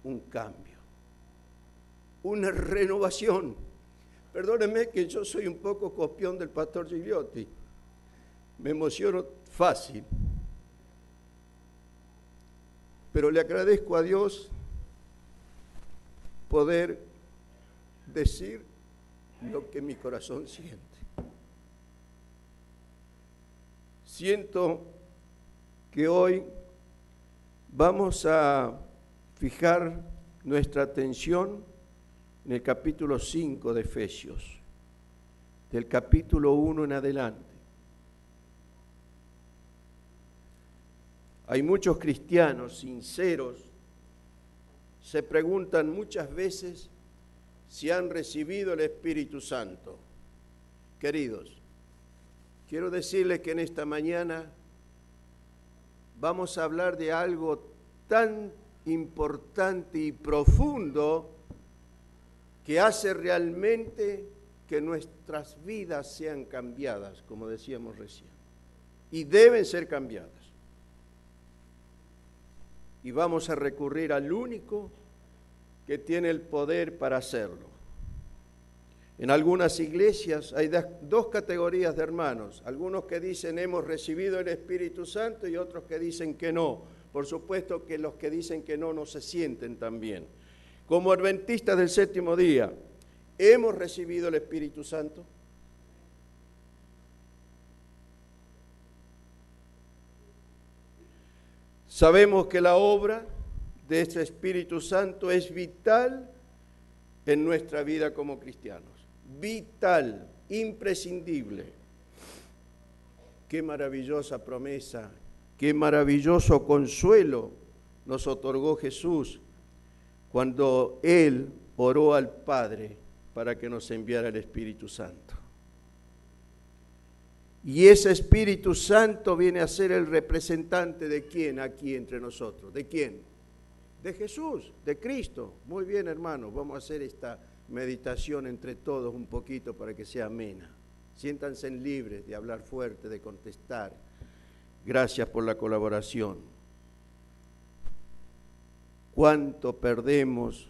un cambio, una renovación. Perdónenme que yo soy un poco copión del pastor Gigliotti, me emociono fácil, pero le agradezco a Dios poder decir lo que mi corazón siente. Siento que hoy vamos a fijar nuestra atención en el capítulo 5 de Efesios, del capítulo 1 en adelante. Hay muchos cristianos sinceros, se preguntan muchas veces si han recibido el Espíritu Santo. Queridos, quiero decirles que en esta mañana vamos a hablar de algo tan importante y profundo que hace realmente que nuestras vidas sean cambiadas, como decíamos recién, y deben ser cambiadas. Y vamos a recurrir al único que tiene el poder para hacerlo. En algunas iglesias hay dos categorías de hermanos, algunos que dicen hemos recibido el Espíritu Santo y otros que dicen que no. Por supuesto que los que dicen que no se sienten tan bien. Como adventistas del séptimo día, ¿hemos recibido el Espíritu Santo? Sabemos que la obra de este Espíritu Santo es vital en nuestra vida como cristianos. Vital, imprescindible. Qué maravillosa promesa, qué maravilloso consuelo nos otorgó Jesús cuando Él oró al Padre para que nos enviara el Espíritu Santo. Y ese Espíritu Santo viene a ser el representante de ¿quién aquí entre nosotros? ¿De quién? De Jesús, de Cristo. Muy bien, hermanos, vamos a hacer esta meditación entre todos un poquito para que sea amena. Siéntanse libres de hablar fuerte, de contestar. Gracias por la colaboración. ¿Cuánto perdemos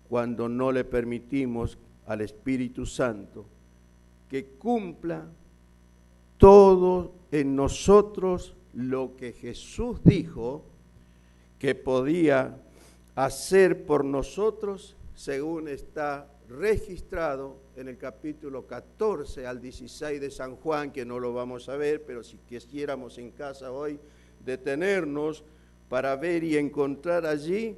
cuando no le permitimos al Espíritu Santo que cumpla todo en nosotros lo que Jesús dijo que podía hacer por nosotros, según está registrado en el capítulo 14 al 16 de San Juan, que no lo vamos a ver, pero si quisiéramos en casa hoy detenernos para ver y encontrar allí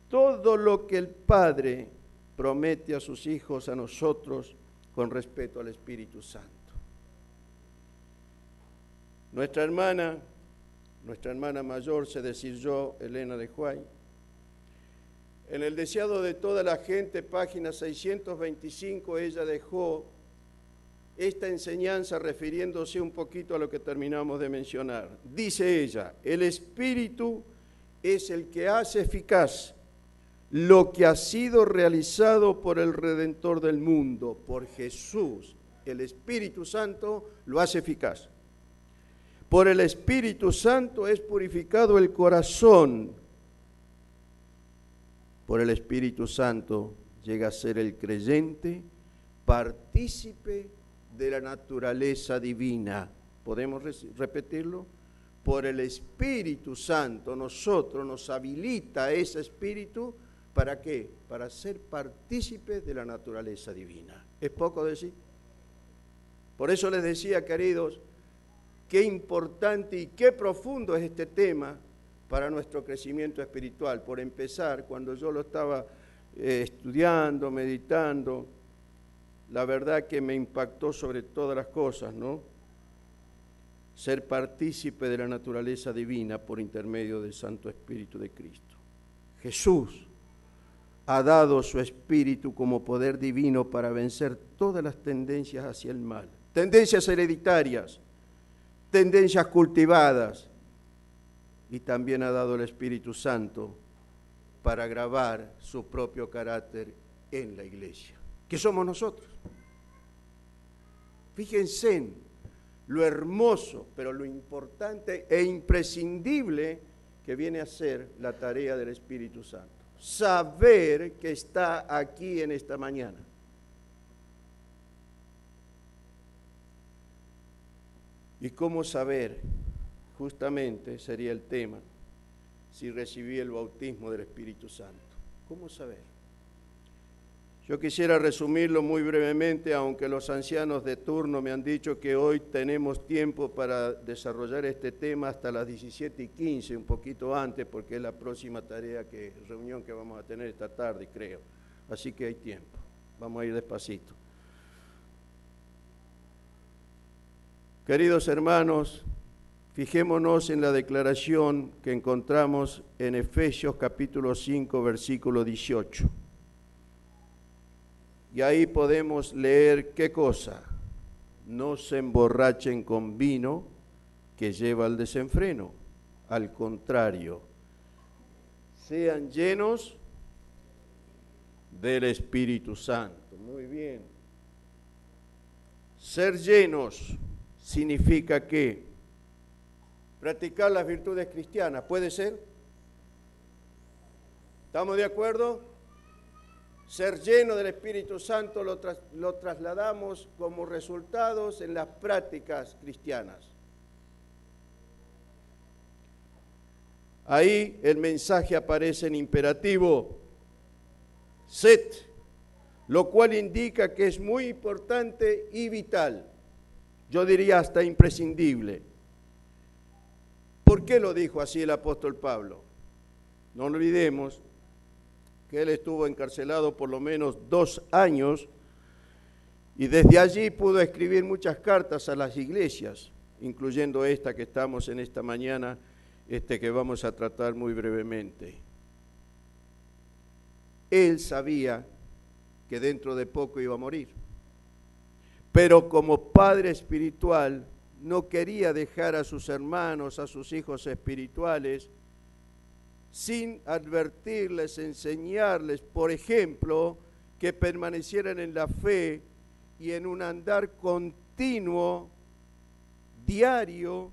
todo lo que el Padre promete a sus hijos, a nosotros, con respecto al Espíritu Santo. Nuestra hermana mayor, sé decir yo, Elena de Huay, en el deseado de toda la gente, página 625, ella dejó esta enseñanza refiriéndose un poquito a lo que terminamos de mencionar. Dice ella, el Espíritu es el que hace eficaz lo que ha sido realizado por el Redentor del mundo, por Jesús. El Espíritu Santo lo hace eficaz. Por el Espíritu Santo es purificado el corazón. Por el Espíritu Santo llega a ser el creyente partícipe de la naturaleza divina. ¿Podemos repetirlo? Por el Espíritu Santo nosotros nos habilita ese Espíritu, ¿para qué? Para ser partícipes de la naturaleza divina. ¿Es poco decir? Por eso les decía, queridos, qué importante y qué profundo es este tema para nuestro crecimiento espiritual. Por empezar, cuando yo lo estaba estudiando, meditando, la verdad que me impactó sobre todas las cosas, ¿no? Ser partícipe de la naturaleza divina por intermedio del Santo Espíritu de Cristo. Jesús ha dado su Espíritu como poder divino para vencer todas las tendencias hacia el mal. Tendencias hereditarias, tendencias cultivadas, y también ha dado el Espíritu Santo para grabar su propio carácter en la iglesia, que somos nosotros. Fíjense en lo hermoso, pero lo importante e imprescindible que viene a ser la tarea del Espíritu Santo. saber que está aquí en esta mañana? ¿Y cómo saber? Justamente sería el tema, si recibí el bautismo del Espíritu Santo. ¿Cómo saber? Yo quisiera resumirlo muy brevemente, aunque los ancianos de turno me han dicho que hoy tenemos tiempo para desarrollar este tema hasta las 17:15, un poquito antes, porque es la próxima reunión que vamos a tener esta tarde, creo. Así que hay tiempo. Vamos a ir despacito. Queridos hermanos, fijémonos en la declaración que encontramos en Efesios capítulo 5, versículo 18. Y ahí podemos leer qué cosa: no se emborrachen con vino que lleva al desenfreno, al contrario, sean llenos del Espíritu Santo. Muy bien. Ser llenos significa que practicar las virtudes cristianas, ¿puede ser? ¿Estamos de acuerdo? Ser lleno del Espíritu Santo lo trasladamos como resultados en las prácticas cristianas. Ahí el mensaje aparece en imperativo, sed, lo cual indica que es muy importante y vital, yo diría hasta imprescindible. ¿Por qué lo dijo así el apóstol Pablo? No olvidemos que él estuvo encarcelado por lo menos 2 años y desde allí pudo escribir muchas cartas a las iglesias, incluyendo esta que estamos en esta mañana, que vamos a tratar muy brevemente. Él sabía que dentro de poco iba a morir, pero como padre espiritual no quería dejar a sus hermanos, a sus hijos espirituales, sin advertirles, enseñarles, por ejemplo, que permanecieran en la fe y en un andar continuo, diario,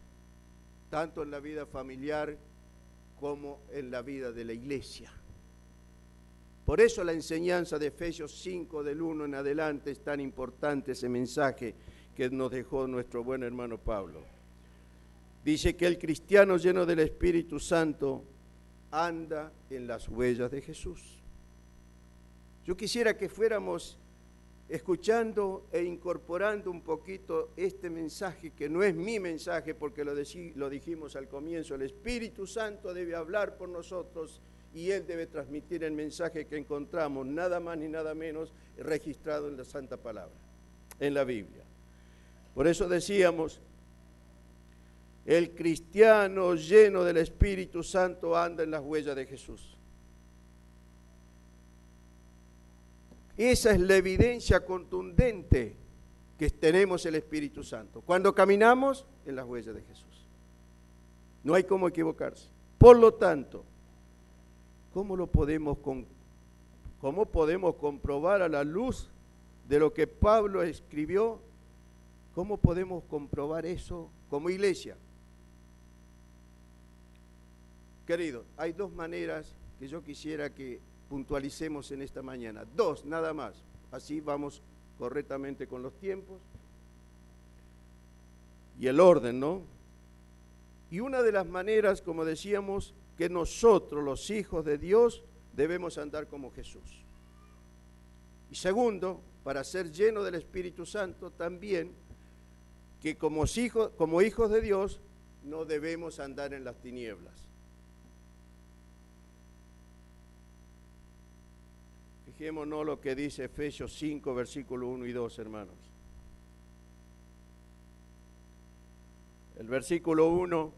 tanto en la vida familiar como en la vida de la iglesia. Por eso la enseñanza de Efesios 5, del 1 en adelante, es tan importante, ese mensaje que nos dejó nuestro buen hermano Pablo. Dice que el cristiano lleno del Espíritu Santo anda en las huellas de Jesús. Yo quisiera que fuéramos escuchando e incorporando un poquito este mensaje, que no es mi mensaje porque lo dijimos al comienzo. El Espíritu Santo debe hablar por nosotros y Él debe transmitir el mensaje que encontramos, nada más ni nada menos, registrado en la Santa Palabra, en la Biblia. Por eso decíamos, el cristiano lleno del Espíritu Santo anda en las huellas de Jesús. Esa es la evidencia contundente que tenemos el Espíritu Santo. Cuando caminamos en las huellas de Jesús. No hay cómo equivocarse. Por lo tanto, ¿cómo podemos comprobar a la luz de lo que Pablo escribió? ¿Cómo podemos comprobar eso como iglesia? Queridos, hay 2 maneras que yo quisiera que puntualicemos en esta mañana. 2 nada más. Así vamos correctamente con los tiempos y el orden, ¿no? Y una de las maneras, como decíamos, que nosotros, los hijos de Dios, debemos andar como Jesús. Y segundo, para ser llenos del Espíritu Santo, también que como hijos de Dios no debemos andar en las tinieblas. Fijémonos lo que dice Efesios 5, versículo 1 y 2, hermanos. El versículo 1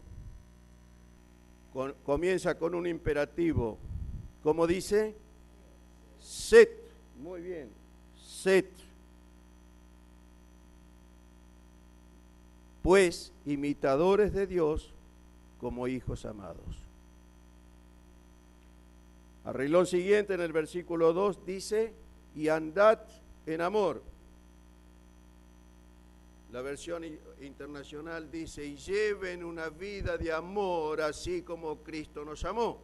comienza con un imperativo. ¿Cómo dice? Sed. Muy bien. Sed. Pues imitadores de Dios como hijos amados. Al renglón siguiente, en el versículo 2, dice, y andad en amor. La versión internacional dice, y lleven una vida de amor, así como Cristo nos amó.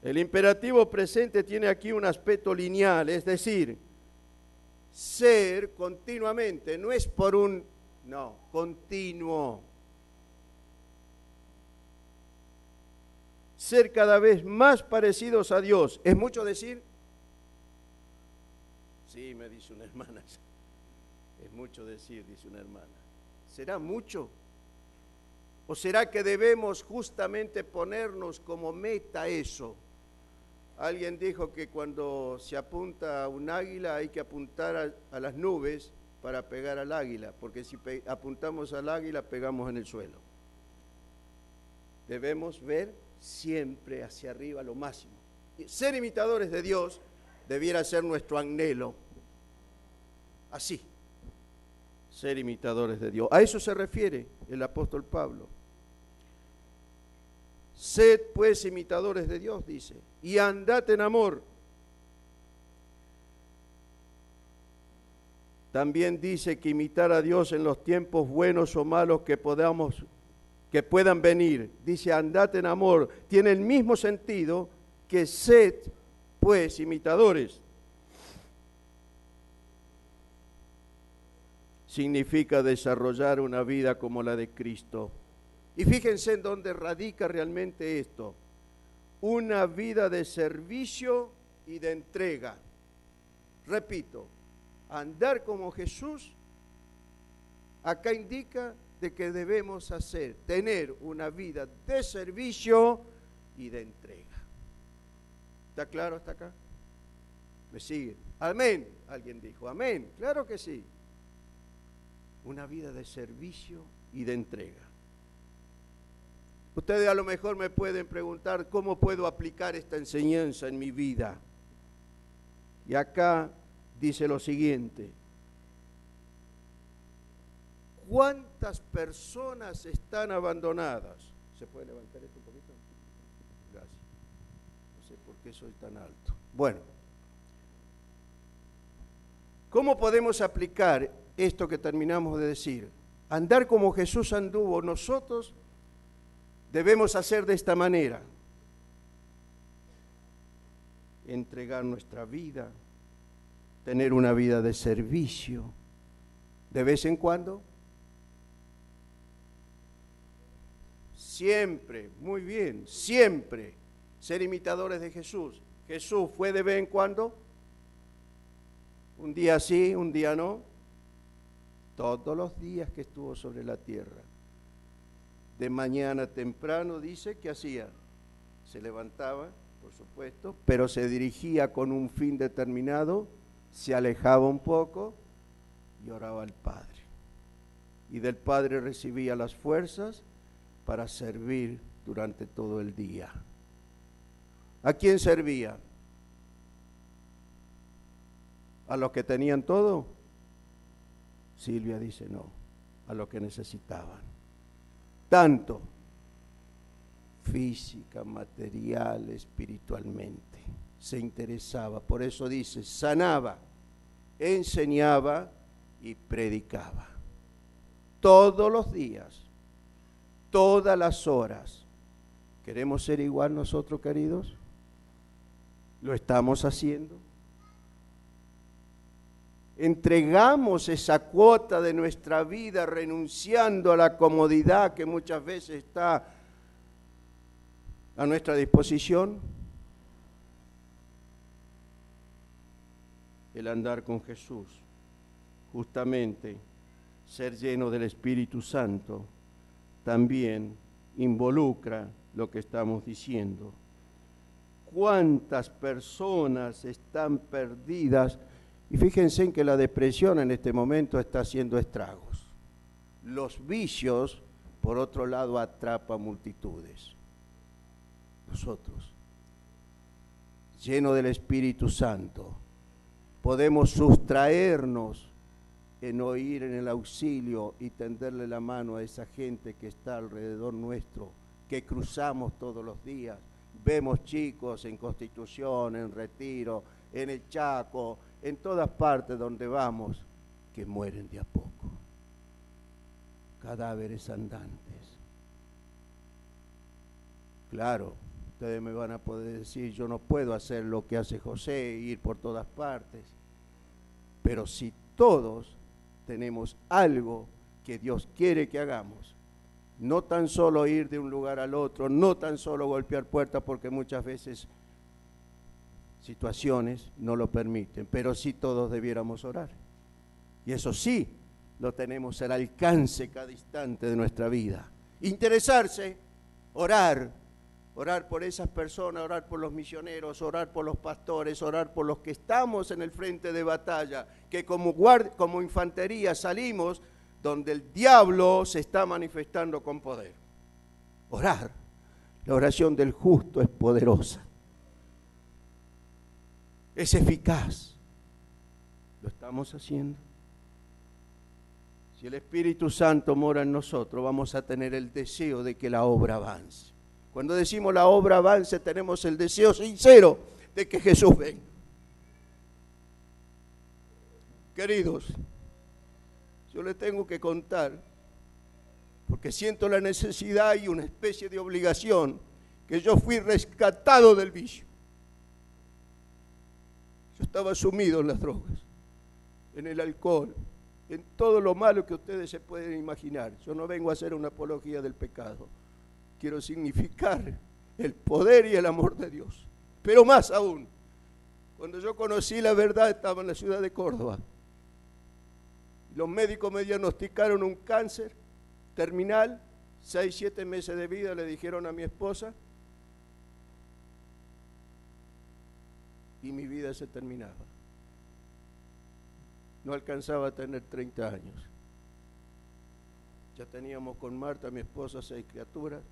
El imperativo presente tiene aquí un aspecto lineal, es decir, ser continuamente, no es por un, no, continuo. Ser cada vez más parecidos a Dios. ¿Es mucho decir? Sí, me dice una hermana. Es mucho decir, dice una hermana. ¿Será mucho? ¿O será que debemos justamente ponernos como meta eso? Alguien dijo que cuando se apunta a un águila hay que apuntar a las nubes para pegar al águila, porque si apuntamos al águila pegamos en el suelo. Debemos ver siempre hacia arriba lo máximo. Ser imitadores de Dios debiera ser nuestro anhelo. Así, ser imitadores de Dios. A eso se refiere el apóstol Pablo. Sed pues imitadores de Dios, dice, y andad en amor. También dice que imitar a Dios en los tiempos buenos o malos que puedan venir. Dice, andad en amor. Tiene el mismo sentido que sed pues imitadores. Significa desarrollar una vida como la de Cristo. Y fíjense en dónde radica realmente esto. Una vida de servicio y de entrega. Repito, andar como Jesús, acá indica de que debemos tener una vida de servicio y de entrega. ¿Está claro hasta acá? ¿Me siguen? Amén, alguien dijo, amén, claro que sí. Una vida de servicio y de entrega. Ustedes a lo mejor me pueden preguntar cómo puedo aplicar esta enseñanza en mi vida. Y acá dice lo siguiente. ¿Cuántas personas están abandonadas? ¿Se puede levantar esto un poquito? Gracias. No sé por qué soy tan alto. Bueno, ¿cómo podemos aplicar esto que terminamos de decir? Andar como Jesús anduvo. Nosotros debemos hacer de esta manera. Entregar nuestra vida, tener una vida de servicio, de vez en cuando. Siempre, muy bien, siempre ser imitadores de Jesús. Jesús fue de vez en cuando, un día sí, un día no, todos los días que estuvo sobre la tierra. De mañana temprano, dice, ¿qué hacía? Se levantaba, por supuesto, pero se dirigía con un fin determinado, se alejaba un poco y oraba al Padre. Y del Padre recibía las fuerzas para servir durante todo el día. ¿A quién servía? ¿A los que tenían todo? Silvia dice no, a los que necesitaban. Tanto física, material, espiritualmente. Se interesaba, por eso dice, sanaba, enseñaba y predicaba. Todos los días, todas las horas. ¿Queremos ser igual nosotros, queridos? ¿Lo estamos haciendo? Entregamos esa cuota de nuestra vida renunciando a la comodidad que muchas veces está a nuestra disposición. El andar con Jesús, justamente ser lleno del Espíritu Santo, también involucra lo que estamos diciendo. ¿Cuántas personas están perdidas? Y fíjense en que la depresión en este momento está haciendo estragos. Los vicios, por otro lado, atrapan multitudes. Nosotros, llenos del Espíritu Santo, podemos sustraernos en oír en el auxilio y tenderle la mano a esa gente que está alrededor nuestro, que cruzamos todos los días. Vemos chicos en Constitución, en Retiro, en el Chaco, en todas partes donde vamos, que mueren de a poco. Cadáveres andantes. Claro, Ustedes me van a poder decir, yo no puedo hacer lo que hace José, ir por todas partes. Pero si todos tenemos algo que Dios quiere que hagamos, no tan solo ir de un lugar al otro, no tan solo golpear puertas, porque muchas veces situaciones no lo permiten, pero sí todos debiéramos orar. Y eso sí, lo tenemos al alcance cada instante de nuestra vida. Interesarse, orar por esas personas, orar por los misioneros, orar por los pastores, orar por los que estamos en el frente de batalla, que como infantería salimos donde el diablo se está manifestando con poder. Orar. La oración del justo es poderosa. Es eficaz. ¿Lo estamos haciendo? Si el Espíritu Santo mora en nosotros, vamos a tener el deseo de que la obra avance. Cuando decimos la obra avance, tenemos el deseo sincero de que Jesús venga. Queridos, yo les tengo que contar, porque siento la necesidad y una especie de obligación, que yo fui rescatado del vicio. Yo estaba sumido en las drogas, en el alcohol, en todo lo malo que ustedes se pueden imaginar. Yo no vengo a hacer una apología del pecado. Quiero significar el poder y el amor de Dios. Pero más aún, cuando yo conocí la verdad, estaba en la ciudad de Córdoba. Los médicos me diagnosticaron un cáncer terminal, 6, 7 meses de vida, le dijeron a mi esposa, y mi vida se terminaba. No alcanzaba a tener 30 años. Ya teníamos con Marta, mi esposa, 6 criaturas,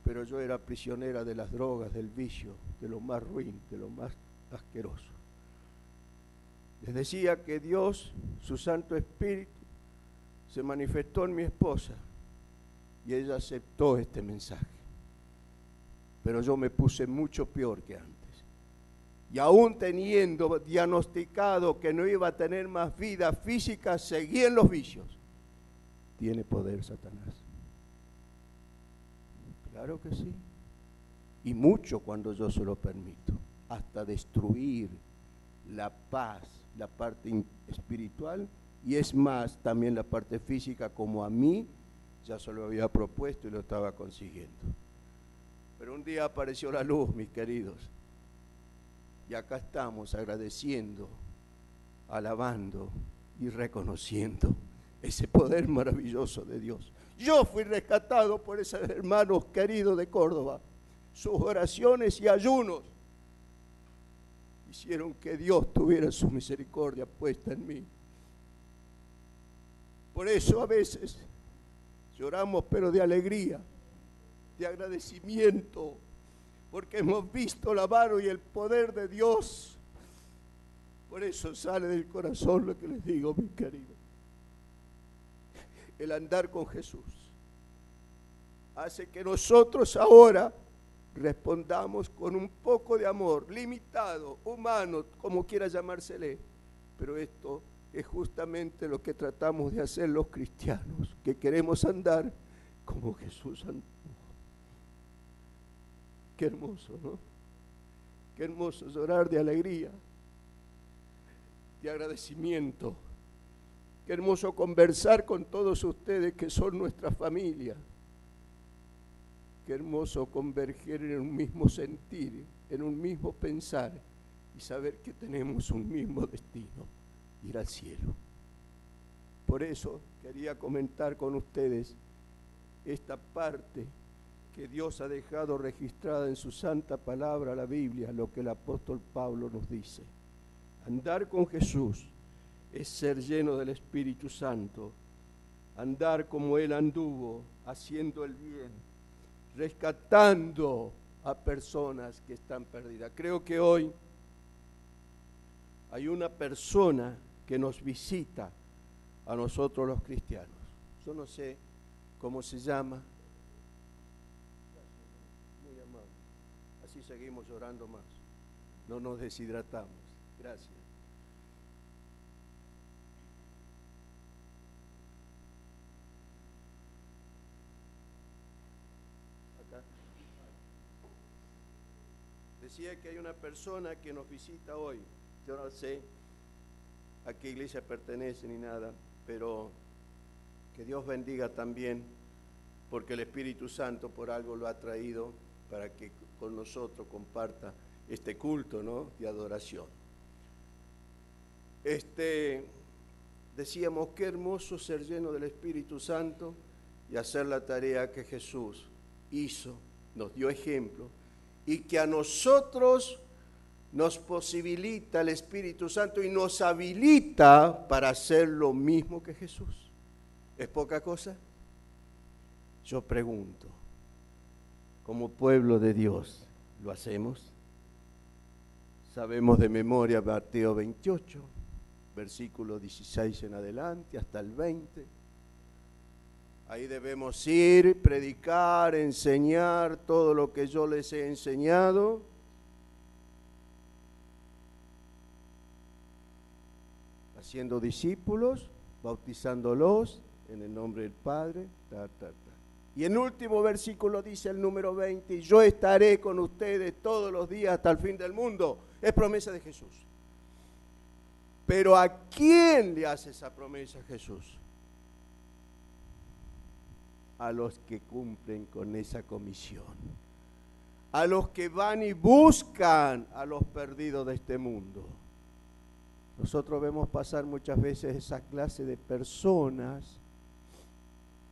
pero yo era prisionera de las drogas, del vicio, de lo más ruin, de lo más asqueroso. Les decía que Dios, su Santo Espíritu, se manifestó en mi esposa y ella aceptó este mensaje. Pero yo me puse mucho peor que antes. Y aún teniendo diagnosticado que no iba a tener más vida física, seguí en los vicios. ¿Tiene poder Satanás? Claro que sí. Y mucho cuando yo se lo permito. Hasta destruir la paz, la parte espiritual, y es más, también la parte física, como a mí ya se lo había propuesto y lo estaba consiguiendo. Pero un día apareció la luz, mis queridos, y acá estamos agradeciendo, alabando y reconociendo ese poder maravilloso de Dios. Yo fui rescatado por esos hermanos queridos de Córdoba. Sus oraciones y ayunos hicieron que Dios tuviera su misericordia puesta en mí. Por eso a veces lloramos, pero de alegría, de agradecimiento, porque hemos visto la mano y el poder de Dios. Por eso sale del corazón lo que les digo, mis queridos. El andar con Jesús hace que nosotros ahora respondamos con un poco de amor, limitado, humano, como quiera llamársele, pero esto es justamente lo que tratamos de hacer los cristianos, que queremos andar como Jesús andó. Qué hermoso, ¿no? Qué hermoso llorar de alegría, de agradecimiento. Qué hermoso conversar con todos ustedes que son nuestra familia. Qué hermoso converger en un mismo sentir, en un mismo pensar y saber que tenemos un mismo destino, ir al cielo. Por eso quería comentar con ustedes esta parte que Dios ha dejado registrada en su santa palabra, la Biblia, lo que el apóstol Pablo nos dice. Andar con Jesús es ser lleno del Espíritu Santo, andar como Él anduvo, haciendo el bien, rescatando a personas que están perdidas. Creo que hoy hay una persona que nos visita a nosotros los cristianos. Yo no sé cómo se llama. Muy amable. Así seguimos llorando más. No nos deshidratamos. Gracias. Decía que hay una persona que nos visita hoy. Yo no sé a qué iglesia pertenece ni nada, pero que Dios bendiga también, porque el Espíritu Santo por algo lo ha traído para que con nosotros comparta este culto, ¿no?, de adoración. Decíamos, qué hermoso ser lleno del Espíritu Santo y hacer la tarea que Jesús hizo, nos dio ejemplo, y que a nosotros nos posibilita el Espíritu Santo y nos habilita para hacer lo mismo que Jesús. ¿Es poca cosa? Yo pregunto, como pueblo de Dios, ¿lo hacemos? Sabemos de memoria Mateo 28, versículo 16 en adelante, hasta el 20. Ahí debemos ir, predicar, enseñar todo lo que yo les he enseñado. Haciendo discípulos, bautizándolos en el nombre del Padre. Y en último versículo dice el número 20, yo estaré con ustedes todos los días hasta el fin del mundo. Es promesa de Jesús. Pero ¿a quién le hace esa promesa Jesús? A los que cumplen con esa comisión, a los que van y buscan a los perdidos de este mundo. Nosotros vemos pasar muchas veces esa clase de personas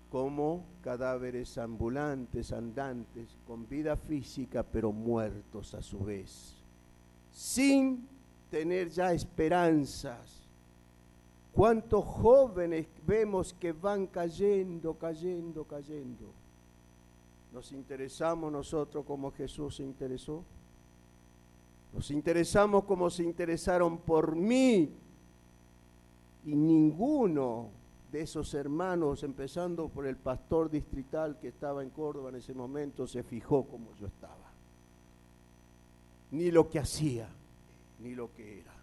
como cadáveres ambulantes, andantes, con vida física, pero muertos a su vez, sin tener ya esperanzas. ¿Cuántos jóvenes vemos que van cayendo? ¿Nos interesamos nosotros como Jesús se interesó? ¿Nos interesamos como se interesaron por mí? Y ninguno de esos hermanos, empezando por el pastor distrital que estaba en Córdoba en ese momento, se fijó como yo estaba. Ni lo que hacía, ni lo que era.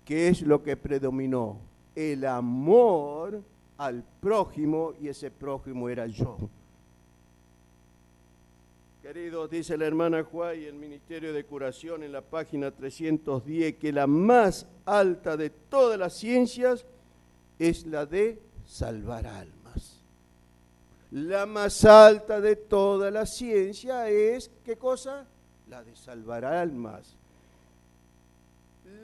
¿Qué es lo que predominó? El amor al prójimo, y ese prójimo era yo. Queridos, dice la hermana Juay, el Ministerio de Curación en la página 310, que la más alta de todas las ciencias es la de salvar almas. La más alta de toda la ciencia es, ¿qué cosa? La de salvar almas.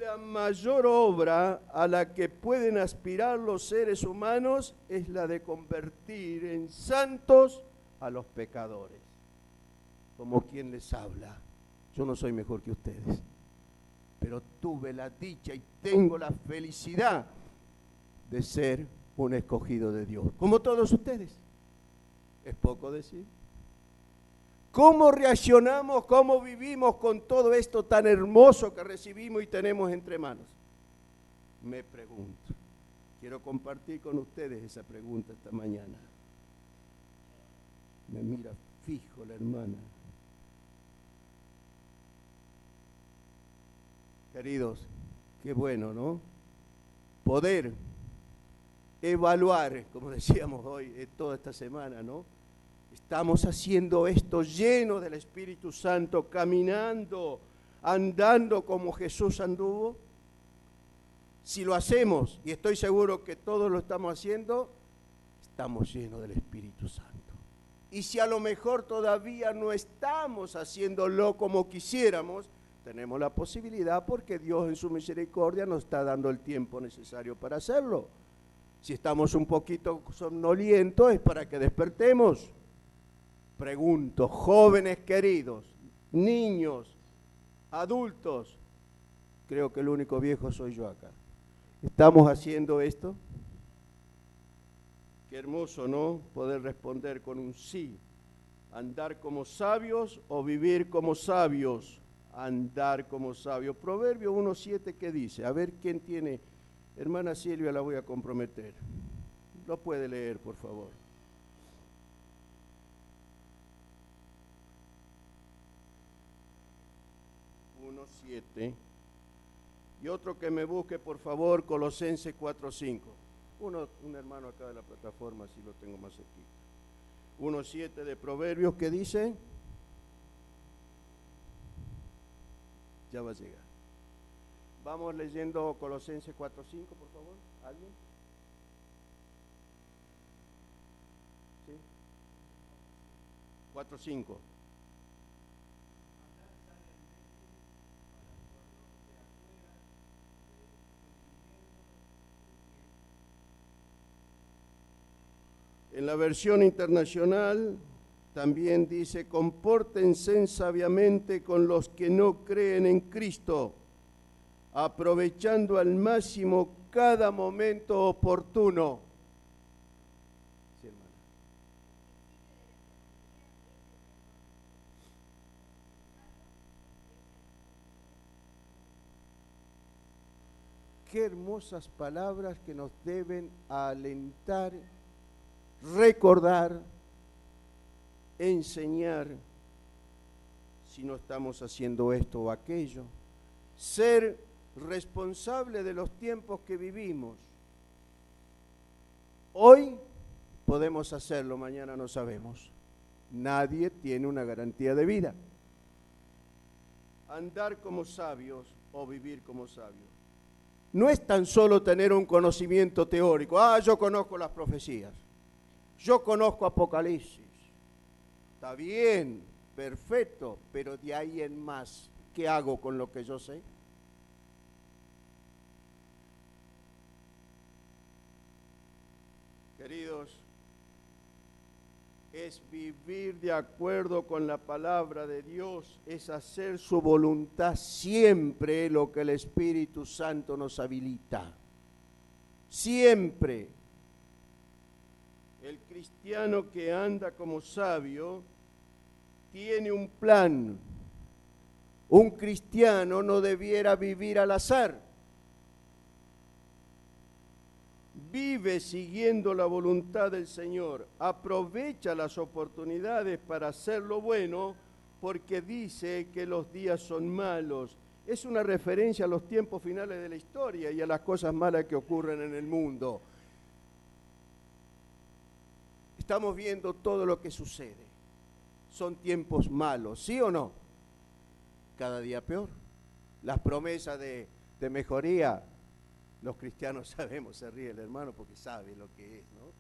La mayor obra a la que pueden aspirar los seres humanos es la de convertir en santos a los pecadores. Como quien les habla. Yo no soy mejor que ustedes, pero tuve la dicha y tengo la felicidad de ser un escogido de Dios, como todos ustedes. ¿Es poco decir? ¿Cómo reaccionamos, cómo vivimos con todo esto tan hermoso que recibimos y tenemos entre manos? Me pregunto. Quiero compartir con ustedes esa pregunta esta mañana. Me mira fijo la hermana. Queridos, qué bueno, ¿no? Poder evaluar, como decíamos hoy, toda esta semana, ¿no? Estamos haciendo esto lleno del Espíritu Santo, caminando, andando como Jesús anduvo. Si lo hacemos, y estoy seguro que todos lo estamos haciendo, estamos llenos del Espíritu Santo. Y si a lo mejor todavía no estamos haciéndolo como quisiéramos, tenemos la posibilidad porque Dios en su misericordia nos está dando el tiempo necesario para hacerlo. Si estamos un poquito somnolientos es para que despertemos. Pregunto, jóvenes queridos, niños, adultos, creo que el único viejo soy yo acá. ¿Estamos haciendo esto? Qué hermoso, ¿no? Poder responder con un sí. Andar como sabios o vivir como sabios. Andar como sabios. Proverbio 1:7, ¿qué dice? A ver quién tiene. Hermana Silvia, la voy a comprometer. Lo puede leer, por favor. Y otro que me busque, por favor, Colosenses 4:5. Un hermano acá de la plataforma, así lo tengo más cerquita. 1:7 de Proverbios, ¿qué dice? ya va a llegar. Vamos leyendo Colosenses 4:5, por favor. ¿Alguien? ¿Sí? 4:5. En la versión internacional también dice: compórtense sabiamente con los que no creen en Cristo, aprovechando al máximo cada momento oportuno. Sí, hermana. Qué hermosas palabras que nos deben alentar, recordar, enseñar si no estamos haciendo esto o aquello, ser responsable de los tiempos que vivimos. Hoy podemos hacerlo, mañana no sabemos. Nadie tiene una garantía de vida. Andar como sabios o vivir como sabios no es tan solo tener un conocimiento teórico. Yo conozco las profecías, yo conozco Apocalipsis. Está bien, perfecto, pero de ahí en más, ¿qué hago con lo que yo sé? Queridos, es vivir de acuerdo con la palabra de Dios, es hacer su voluntad siempre lo que el Espíritu Santo nos habilita. Siempre. El cristiano que anda como sabio tiene un plan. Un cristiano no debiera vivir al azar. Vive siguiendo la voluntad del Señor, aprovecha las oportunidades para hacer lo bueno, porque dice que los días son malos. Es una referencia a los tiempos finales de la historia y a las cosas malas que ocurren en el mundo. Estamos viendo todo lo que sucede. Son tiempos malos, ¿sí o no? Cada día peor. Las promesas de mejoría, los cristianos sabemos, se ríe el hermano porque sabe lo que es, ¿no?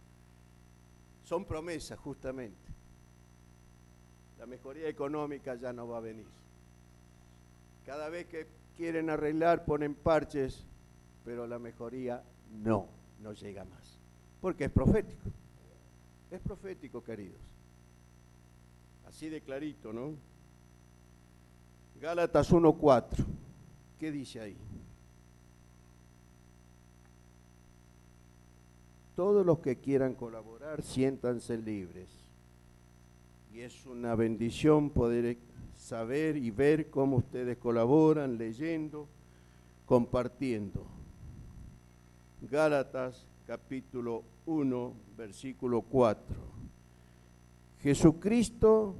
Son promesas justamente. La mejoría económica ya no va a venir. Cada vez que quieren arreglar ponen parches, pero la mejoría no llega más. Porque es profético. Es profético, queridos. Así de clarito, ¿no? Gálatas 1:4. ¿Qué dice ahí? Todos los que quieran colaborar, siéntanse libres. Y es una bendición poder saber y ver cómo ustedes colaboran, leyendo, compartiendo. Gálatas capítulo 1, versículo 4. Jesucristo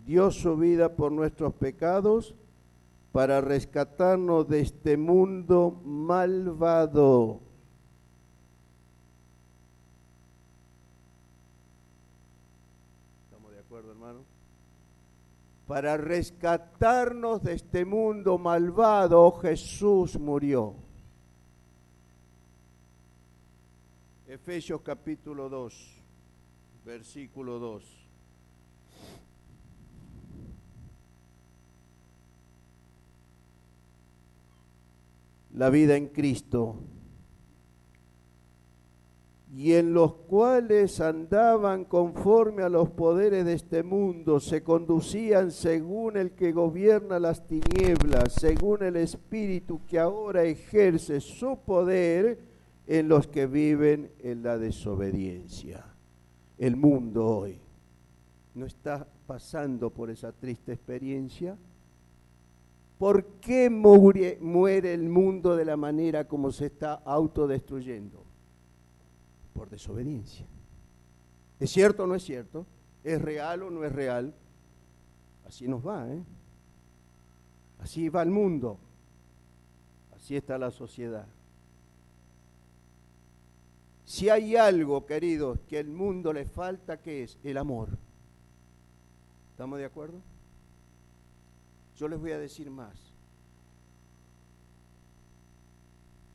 dio su vida por nuestros pecados para rescatarnos de este mundo malvado. ¿Estamos de acuerdo, hermano? Para rescatarnos de este mundo malvado, Jesús murió. Efesios capítulo 2, versículo 2. La vida en Cristo, y en los cuales andaban conforme a los poderes de este mundo, se conducían según el que gobierna las tinieblas, según el espíritu que ahora ejerce su poder en los que viven en la desobediencia. El mundo hoy no está pasando por esa triste experiencia. ¿Por qué muere el mundo de la manera como se está autodestruyendo? Por desobediencia. ¿Es cierto o no es cierto? ¿Es real o no es real? Así nos va, ¿eh? Así va el mundo. Así está la sociedad. Si hay algo, queridos, que al mundo le falta, ¿qué es? El amor. ¿Estamos de acuerdo? Yo les voy a decir más.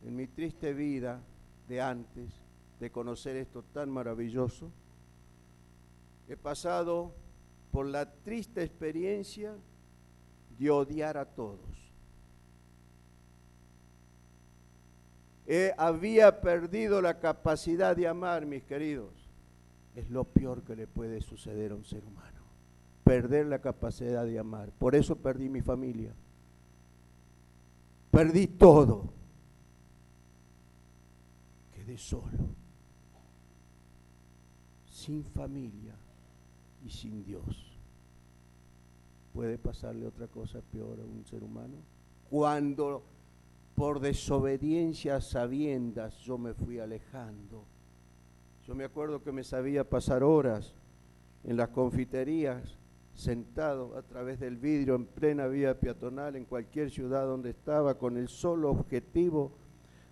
en mi triste vida de antes de conocer esto tan maravilloso, he pasado por la triste experiencia de odiar a todos. Había perdido la capacidad de amar, mis queridos. Es lo peor que le puede suceder a un ser humano, perder la capacidad de amar. Por eso perdí mi familia. Perdí todo. Quedé solo, sin familia y sin Dios. ¿Puede pasarle otra cosa peor a un ser humano? Cuando por desobediencia a sabiendas yo me fui alejando. Yo me acuerdo que me sabía pasar horas en las confiterías, sentado a través del vidrio en plena vía peatonal, en cualquier ciudad donde estaba, con el solo objetivo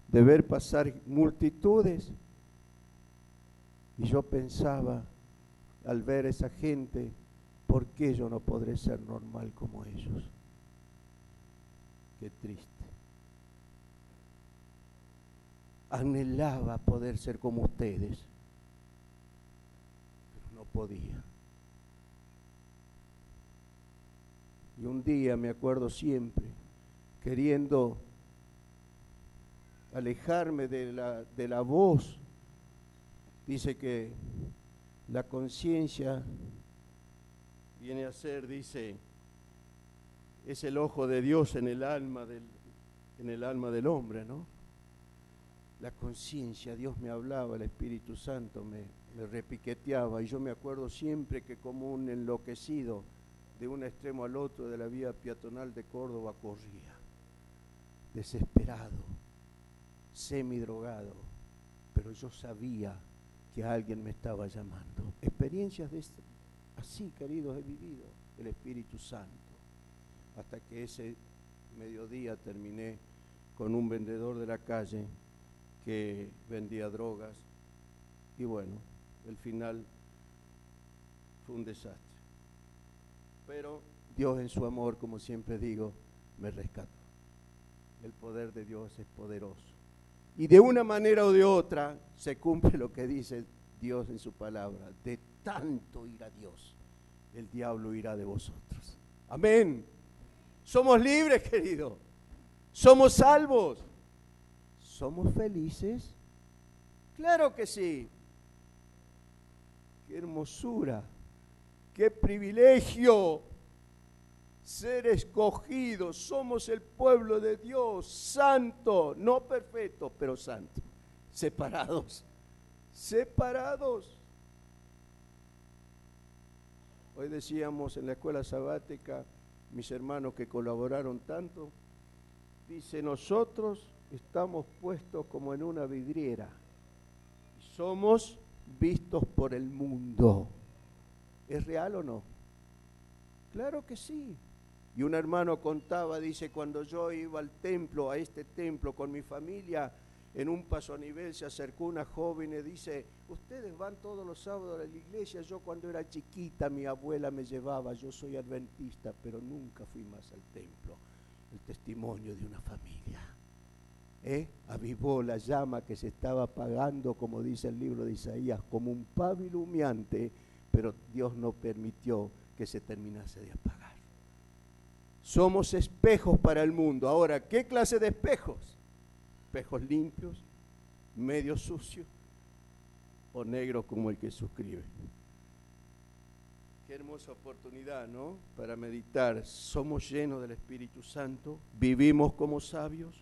de ver pasar multitudes. Y yo pensaba, al ver a esa gente, ¿por qué yo no podré ser normal como ellos? Qué triste. Anhelaba poder ser como ustedes, pero no podía. Y un día me acuerdo siempre, queriendo alejarme de la voz, dice que la conciencia viene a ser, dice, es el ojo de Dios en el alma del hombre, ¿no? La conciencia, Dios me hablaba, el Espíritu Santo me repiqueteaba, y yo me acuerdo siempre que como un enloquecido, de un extremo al otro de la vía peatonal de Córdoba corría, desesperado, semidrogado, pero yo sabía que alguien me estaba llamando. Experiencias así, queridos, he vivido el Espíritu Santo, hasta que ese mediodía terminé con un vendedor de la calle que vendía drogas, y bueno, el final fue un desastre. Pero Dios en su amor, como siempre digo, me rescató. El poder de Dios es poderoso. Y de una manera o de otra se cumple lo que dice Dios en su palabra. De tanto ir a Dios, el diablo irá de vosotros. Amén. Somos libres, querido. Somos salvos. ¿Somos felices? Claro que sí. Qué hermosura. ¡Qué privilegio ser escogidos! Somos el pueblo de Dios, santo, no perfecto, pero santo. Separados, separados. Hoy decíamos en la escuela sabática, mis hermanos que colaboraron tanto, dice, nosotros estamos puestos como en una vidriera. Somos vistos por el mundo. ¿Es real o no? Claro que sí. Y un hermano contaba, dice, cuando yo iba al templo, a este templo con mi familia, en un paso a nivel se acercó una joven y dice, ustedes van todos los sábados a la iglesia, yo cuando era chiquita mi abuela me llevaba, yo soy adventista, pero nunca fui más al templo. El testimonio de una familia. Avivó la llama que se estaba apagando, como dice el libro de Isaías, como un pábilo humeante, pero Dios no permitió que se terminase de apagar. Somos espejos para el mundo. Ahora, ¿qué clase de espejos? Espejos limpios, medio sucios o negros como el que suscribe. Qué hermosa oportunidad, ¿no? Para meditar. Somos llenos del Espíritu Santo, vivimos como sabios.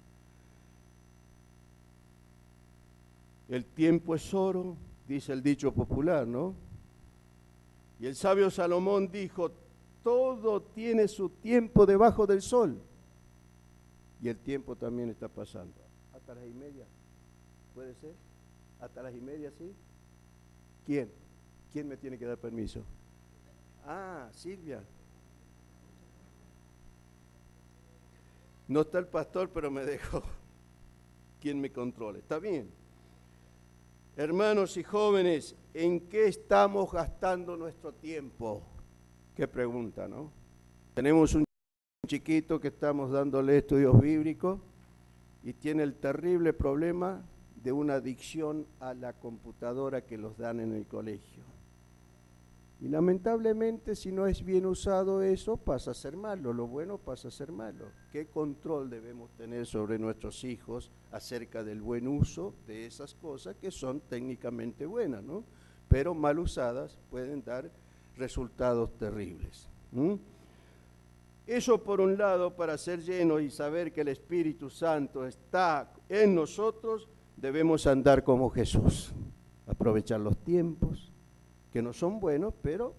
El tiempo es oro, dice el dicho popular, ¿no? Y el sabio Salomón dijo, todo tiene su tiempo debajo del sol. Y el tiempo también está pasando. ¿Hasta las 1:30? ¿Puede ser? ¿Hasta las 1:30, sí? ¿Quién? ¿Quién me tiene que dar permiso? Ah, Silvia. No está el pastor, pero me dejó. ¿Quién me controla? Está bien. Hermanos y jóvenes, ¿en qué estamos gastando nuestro tiempo? Qué pregunta, ¿no? Tenemos un chiquito que estamos dándole estudios bíblicos y tiene el terrible problema de una adicción a la computadora que los dan en el colegio. Y lamentablemente, si no es bien usado eso, pasa a ser malo, lo bueno pasa a ser malo. ¿Qué control debemos tener sobre nuestros hijos acerca del buen uso de esas cosas que son técnicamente buenas, ¿no? Pero mal usadas pueden dar resultados terribles. Eso por un lado, para ser llenos y saber que el Espíritu Santo está en nosotros, debemos andar como Jesús, aprovechar los tiempos, que no son buenos, pero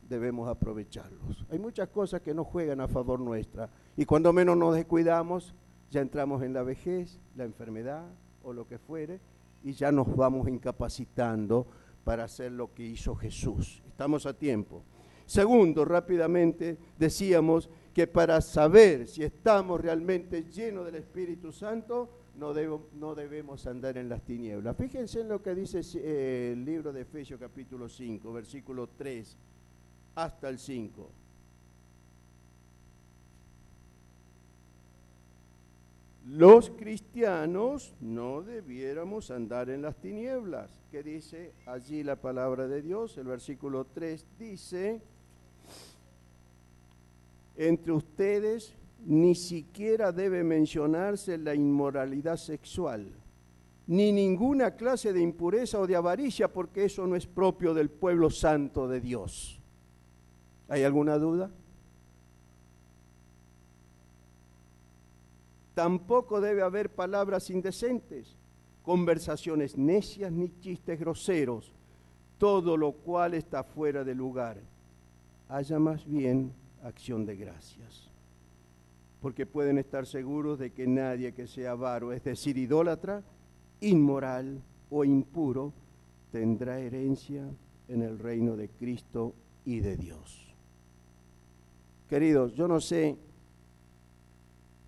debemos aprovecharlos. Hay muchas cosas que no juegan a favor nuestra, y cuando menos nos descuidamos, ya entramos en la vejez, la enfermedad o lo que fuere, y ya nos vamos incapacitando para hacer lo que hizo Jesús. Estamos a tiempo. Segundo, rápidamente, decíamos que para saber si estamos realmente llenos del Espíritu Santo, no debemos andar en las tinieblas. Fíjense en lo que dice el libro de Efesios capítulo 5, versículo 3 hasta el 5. Los cristianos no debiéramos andar en las tinieblas. ¿Qué dice allí la palabra de Dios? El versículo 3 dice: entre ustedes ni siquiera debe mencionarse la inmoralidad sexual, ni ninguna clase de impureza o de avaricia, porque eso no es propio del pueblo santo de Dios. ¿Hay alguna duda? Tampoco debe haber palabras indecentes, conversaciones necias ni chistes groseros, todo lo cual está fuera de lugar. Haya más bien acción de gracias, porque pueden estar seguros de que nadie que sea avaro, es decir, idólatra, inmoral o impuro, tendrá herencia en el reino de Cristo y de Dios. Queridos, yo no sé,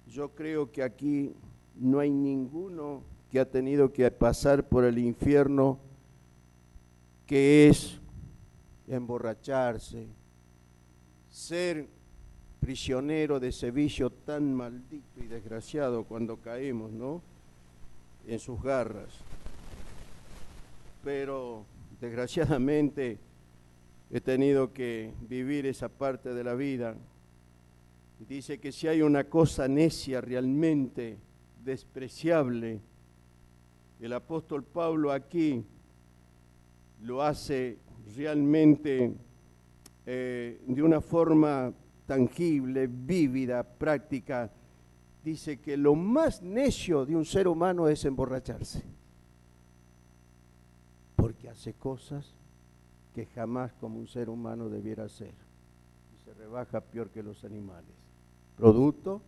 yo creo que aquí no hay ninguno que ha tenido que pasar por el infierno, que es emborracharse, ser prisionero de ese vicio tan maldito y desgraciado cuando caemos, ¿no?, en sus garras. Pero desgraciadamente he tenido que vivir esa parte de la vida. Dice que si hay una cosa necia realmente despreciable, el apóstol Pablo aquí lo hace realmente de una forma tangible, vívida, práctica. Dice que lo más necio de un ser humano es emborracharse, porque hace cosas que jamás como un ser humano debiera hacer, y se rebaja peor que los animales, producto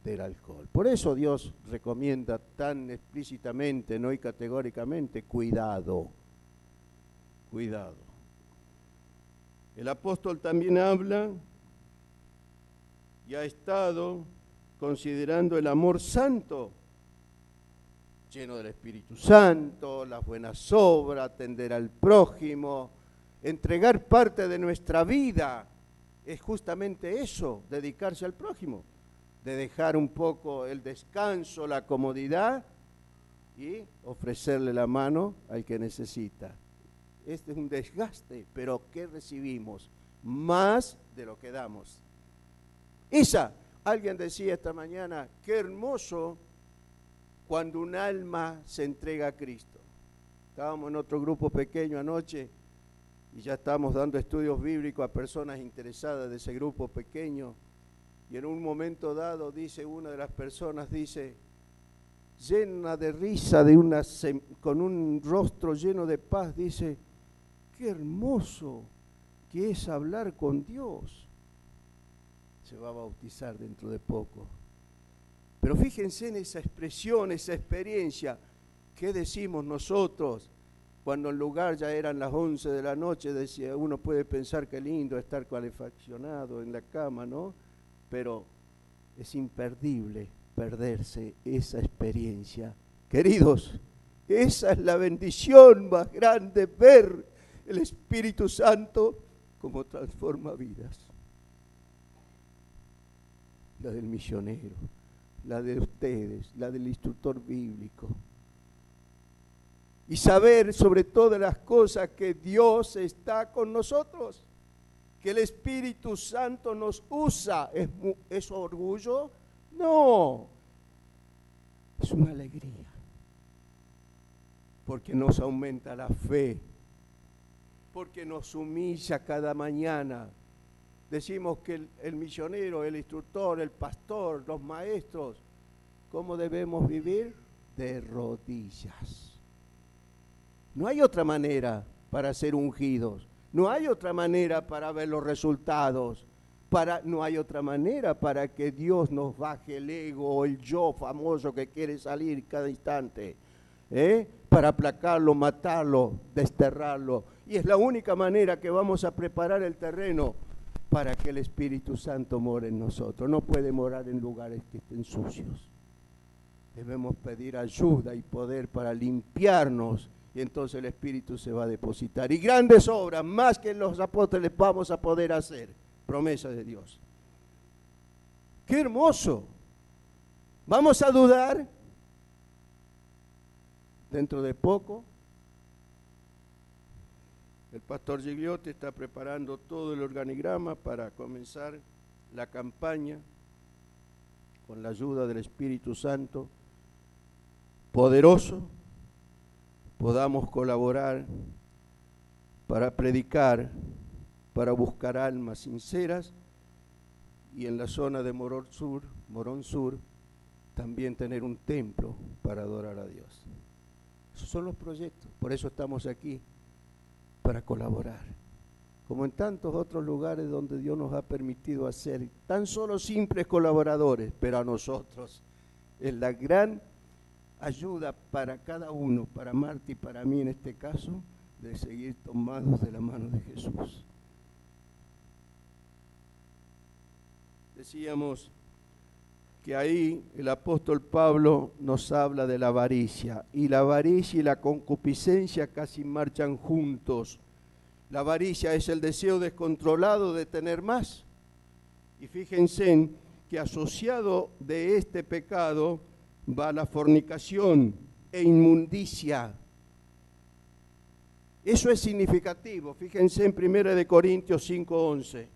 del alcohol. Por eso Dios recomienda tan explícitamente, no y categóricamente, cuidado, cuidado. El apóstol también habla y ha estado considerando el amor santo, lleno del Espíritu Santo, las buenas obras, atender al prójimo, entregar parte de nuestra vida. Es justamente eso, dedicarse al prójimo, de dejar un poco el descanso, la comodidad y ofrecerle la mano al que necesita. Este es un desgaste, pero ¿qué recibimos? Más de lo que damos. Alguien decía esta mañana, qué hermoso cuando un alma se entrega a Cristo. Estábamos en otro grupo pequeño anoche y ya estábamos dando estudios bíblicos a personas interesadas de ese grupo pequeño, y en un momento dado dice una de las personas, dice, llena de risa, con un rostro lleno de paz, dice, qué hermoso que es hablar con Dios. Se va a bautizar dentro de poco. Pero fíjense en esa expresión, esa experiencia. ¿Qué decimos nosotros cuando en lugar ya eran las 11 de la noche? Decía, uno puede pensar que lindo estar calefaccionado en la cama, ¿no? Pero es imperdible perderse esa experiencia. Queridos, esa es la bendición más grande, ver el Espíritu Santo como transforma vidas. La del misionero, la de ustedes, la del instructor bíblico. Y saber sobre todas las cosas que Dios está con nosotros, que el Espíritu Santo nos usa. ¿Es orgullo? No, es una alegría, porque nos aumenta la fe, porque nos humilla cada mañana. Decimos que el misionero, el instructor, el pastor, los maestros, ¿cómo debemos vivir? De rodillas. No hay otra manera para ser ungidos, no hay otra manera para ver los resultados, no hay otra manera para que Dios nos baje el ego o el yo famoso que quiere salir cada instante, para aplacarlo, matarlo, desterrarlo. Y es la única manera que vamos a preparar el terreno para que el Espíritu Santo more en nosotros. No puede morar en lugares que estén sucios. Debemos pedir ayuda y poder para limpiarnos, y entonces el Espíritu se va a depositar. Y grandes obras, más que los apóstoles, vamos a poder hacer. Promesa de Dios. ¡Qué hermoso! ¿Vamos a dudar? Dentro de poco, el pastor Gigliotti está preparando todo el organigrama para comenzar la campaña con la ayuda del Espíritu Santo poderoso. Podamos colaborar para predicar, para buscar almas sinceras, y en la zona de Morón Sur, también tener un templo para adorar a Dios. Esos son los proyectos, por eso estamos aquí, para colaborar, como en tantos otros lugares donde Dios nos ha permitido hacer tan solo simples colaboradores, pero a nosotros es la gran ayuda para cada uno, para Marta y para mí en este caso, de seguir tomados de la mano de Jesús. Decíamos que ahí el apóstol Pablo nos habla de la avaricia, y la avaricia y la concupiscencia casi marchan juntos. La avaricia es el deseo descontrolado de tener más, y fíjense que asociado de este pecado va la fornicación e inmundicia. Eso es significativo. Fíjense en 1 Corintios 5:11.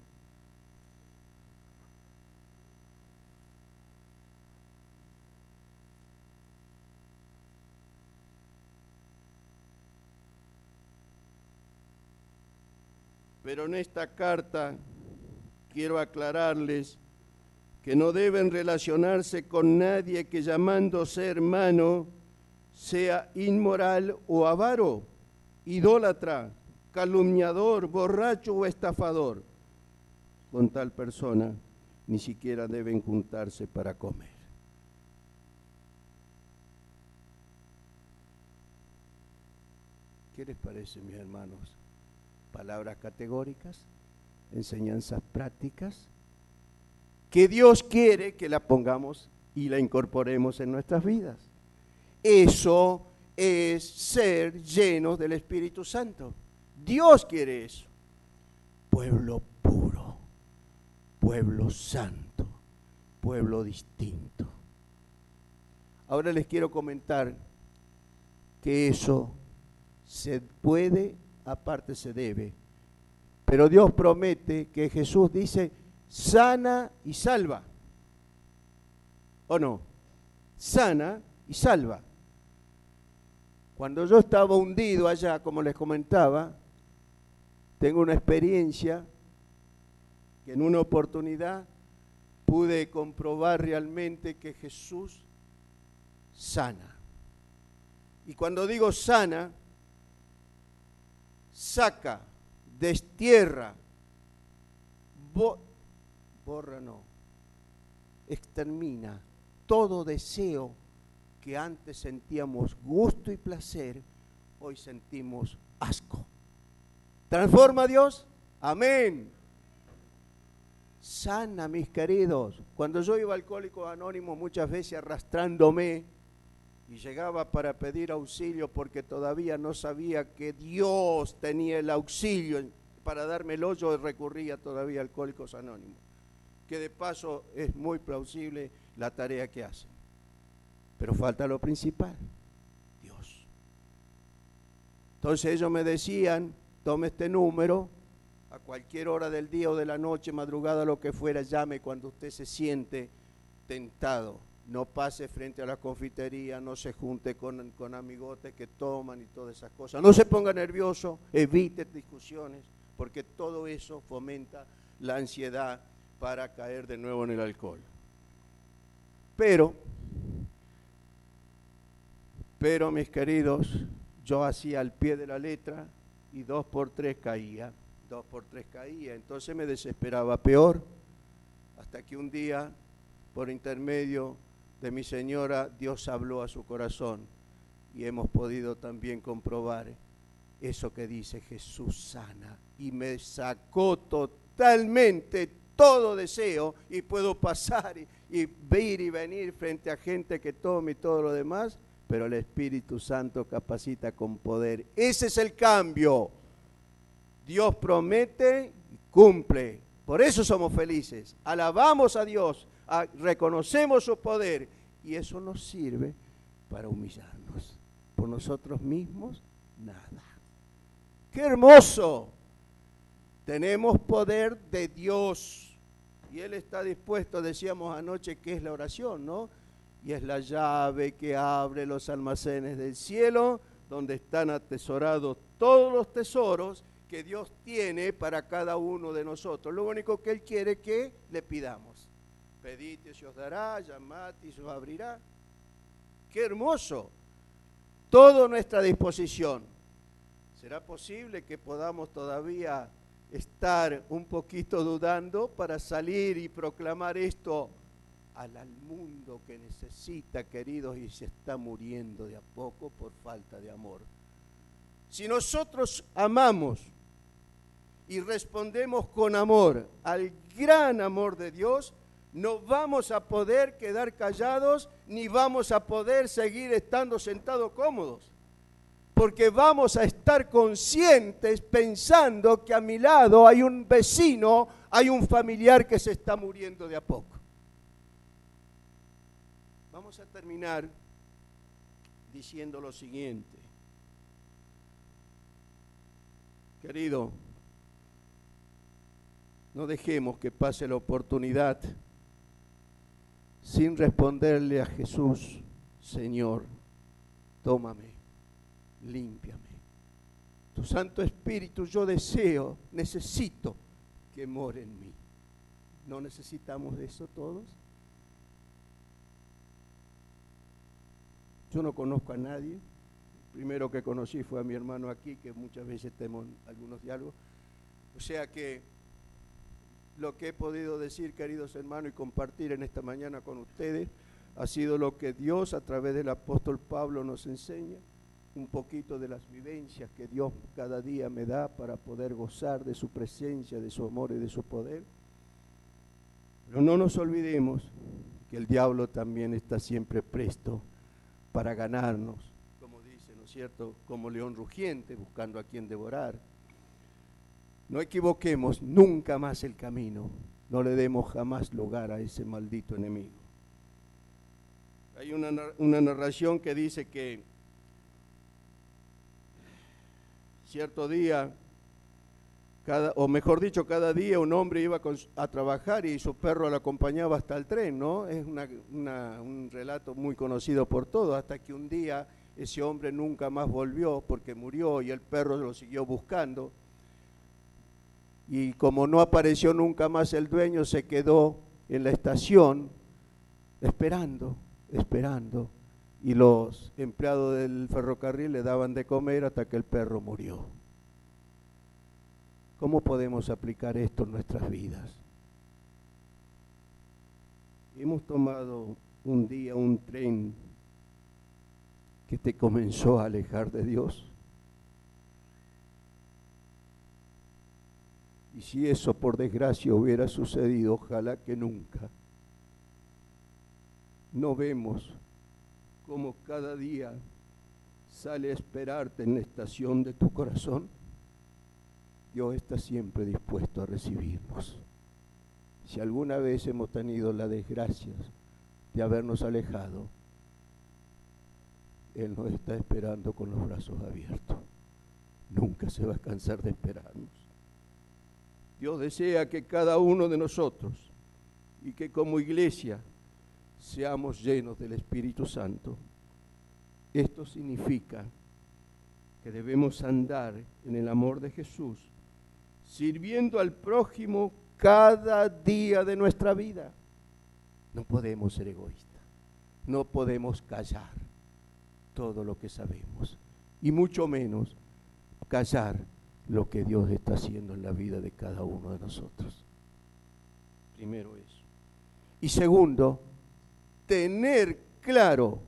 Pero en esta carta quiero aclararles que no deben relacionarse con nadie que, llamándose hermano, sea inmoral o avaro, idólatra, calumniador, borracho o estafador. Con tal persona ni siquiera deben juntarse para comer. ¿Qué les parece, mis hermanos? Palabras categóricas, enseñanzas prácticas, que Dios quiere que la pongamos y la incorporemos en nuestras vidas. Eso es ser llenos del Espíritu Santo. Dios quiere eso. Pueblo puro, pueblo santo, pueblo distinto. Ahora les quiero comentar que eso se puede, aparte se debe. Pero Dios promete, que Jesús dice, sana y salva. ¿O no? Sana y salva. Cuando yo estaba hundido allá, como les comentaba, tengo una experiencia que en una oportunidad pude comprobar realmente que Jesús sana. Y cuando digo sana, saca, destierra, borra no, extermina todo deseo que antes sentíamos gusto y placer, hoy sentimos asco. ¿Transforma a Dios? Amén. Sana, mis queridos. Cuando yo iba a Alcohólicos Anónimos, muchas veces arrastrándome, y llegaba para pedir auxilio porque todavía no sabía que Dios tenía el auxilio para darme el hoyo, recurría todavía a Alcohólicos Anónimos. que de paso es muy plausible la tarea que hacen. Pero falta lo principal, Dios. Entonces ellos me decían, tome este número, a cualquier hora del día o de la noche, madrugada, lo que fuera, llame cuando usted se siente tentado. No pase frente a la confitería, no se junte con amigotes que toman y todas esas cosas. No se ponga nervioso, evite discusiones, porque todo eso fomenta la ansiedad para caer de nuevo en el alcohol. Pero mis queridos, yo hacía al pie de la letra y 2 por 3 caía, entonces me desesperaba peor, hasta que un día, por intermedio de mi señora, Dios habló a su corazón y hemos podido también comprobar eso que dice Jesús sana, y me sacó totalmente todo deseo y puedo pasar y ir y venir frente a gente que tome y todo lo demás, pero el Espíritu Santo capacita con poder. Ese es el cambio. Dios promete y cumple. Por eso somos felices. Alabamos a Dios, reconocemos su poder y eso nos sirve para humillarnos. Por nosotros mismos, nada. ¡Qué hermoso! Tenemos poder de Dios y Él está dispuesto, decíamos anoche, que es la oración, ¿no? Y es la llave que abre los almacenes del cielo, donde están atesorados todos los tesoros que Dios tiene para cada uno de nosotros. Lo único que Él quiere es que le pidamos. Pedid y se os dará, llamad y se os abrirá. ¡Qué hermoso! Todo a nuestra disposición. ¿Será posible que podamos todavía estar un poquito dudando para salir y proclamar esto al mundo que necesita, queridos, y se está muriendo de a poco por falta de amor? Si nosotros amamos y respondemos con amor al gran amor de Dios, no vamos a poder quedar callados ni vamos a poder seguir estando sentados cómodos, porque vamos a estar conscientes pensando que a mi lado hay un vecino, hay un familiar que se está muriendo de a poco. Vamos a terminar diciendo lo siguiente. Querido, no dejemos que pase la oportunidad sin responderle a Jesús: Señor, tómame, límpiame. Tu Santo Espíritu yo deseo, necesito que more en mí. ¿No necesitamos de eso todos? Yo no conozco a nadie. El primero que conocí fue a mi hermano aquí, que muchas veces tenemos algunos diálogos. O sea que lo que he podido decir, queridos hermanos, y compartir en esta mañana con ustedes, ha sido lo que Dios a través del apóstol Pablo nos enseña, un poquito de las vivencias que Dios cada día me da para poder gozar de su presencia, de su amor y de su poder. Pero no nos olvidemos que el diablo también está siempre presto para ganarnos, como dice, ¿no es cierto?, como león rugiente, buscando a quien devorar. No equivoquemos nunca más el camino, no le demos jamás lugar a ese maldito enemigo. Hay una narración que dice que cierto día, cada día un hombre iba a trabajar y su perro lo acompañaba hasta el tren, ¿no? Es un relato muy conocido por todos, hasta que un día ese hombre nunca más volvió porque murió y el perro lo siguió buscando. Y como no apareció nunca más el dueño, se quedó en la estación esperando, y los empleados del ferrocarril le daban de comer hasta que el perro murió. ¿Cómo podemos aplicar esto en nuestras vidas? Hemos tomado un día un tren que te comenzó a alejar de Dios. Y si eso por desgracia hubiera sucedido, ojalá que nunca. No vemos cómo cada día sale a esperarte en la estación de tu corazón. Dios está siempre dispuesto a recibirnos. si alguna vez hemos tenido la desgracia de habernos alejado, Él nos está esperando con los brazos abiertos. Nunca se va a cansar de esperarnos. Dios desea que cada uno de nosotros, y que como iglesia seamos llenos del Espíritu Santo. Esto significa que debemos andar en el amor de Jesús, sirviendo al prójimo cada día de nuestra vida. No podemos ser egoístas, no podemos callar todo lo que sabemos, y mucho menos callar lo que Dios está haciendo en la vida de cada uno de nosotros. Primero eso. Y segundo, tener claro,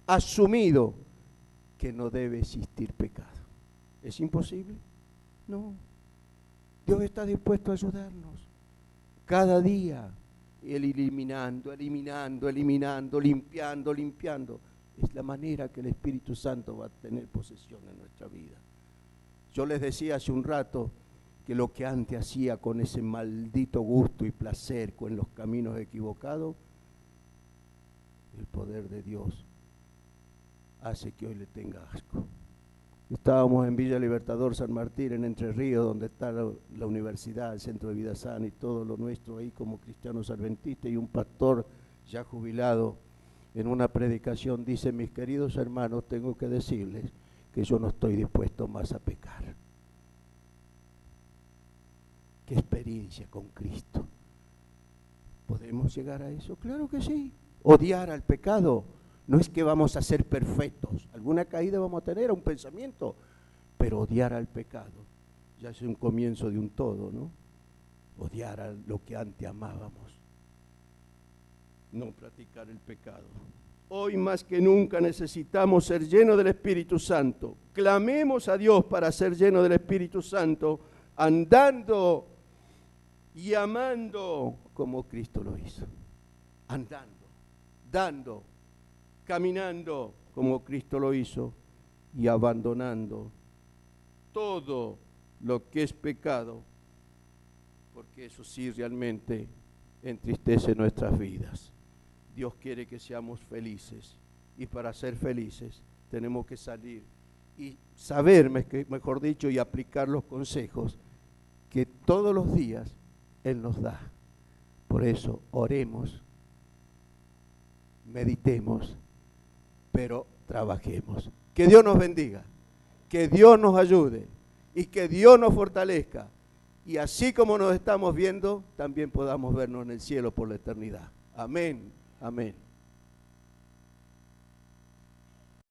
asumido, que no debe existir pecado. ¿Es imposible? No. Dios está dispuesto a ayudarnos cada día, eliminando, limpiando. Es la manera que el Espíritu Santo va a tener posesión en nuestra vida. Yo les decía hace un rato que lo que antes hacía con ese maldito gusto y placer con los caminos equivocados, el poder de Dios hace que hoy le tenga asco. Estábamos en Villa Libertador San Martín, en Entre Ríos, donde está la universidad, el Centro de Vida Sana y todo lo nuestro ahí como cristianos adventistas, y un pastor ya jubilado en una predicación dice: mis queridos hermanos, tengo que decirles que yo no estoy dispuesto más a pecar. ¿Qué experiencia con Cristo? ¿Podemos llegar a eso? Claro que sí. Odiar al pecado. No es que vamos a ser perfectos. Alguna caída vamos a tener, un pensamiento. Pero odiar al pecado ya es un comienzo de un todo, ¿no? Odiar a lo que antes amábamos. No practicar el pecado. Hoy más que nunca necesitamos ser llenos del Espíritu Santo. Clamemos a Dios para ser llenos del Espíritu Santo, andando y amando como Cristo lo hizo. Andando, dando, caminando como Cristo lo hizo, y abandonando todo lo que es pecado, porque eso sí realmente entristece nuestras vidas. Dios quiere que seamos felices, y para ser felices tenemos que salir y saber, mejor dicho, y aplicar los consejos que todos los días Él nos da. Por eso oremos, meditemos, pero trabajemos. Que Dios nos bendiga, que Dios nos ayude y que Dios nos fortalezca. Y así como nos estamos viendo, también podamos vernos en el cielo por la eternidad. Amén, amén.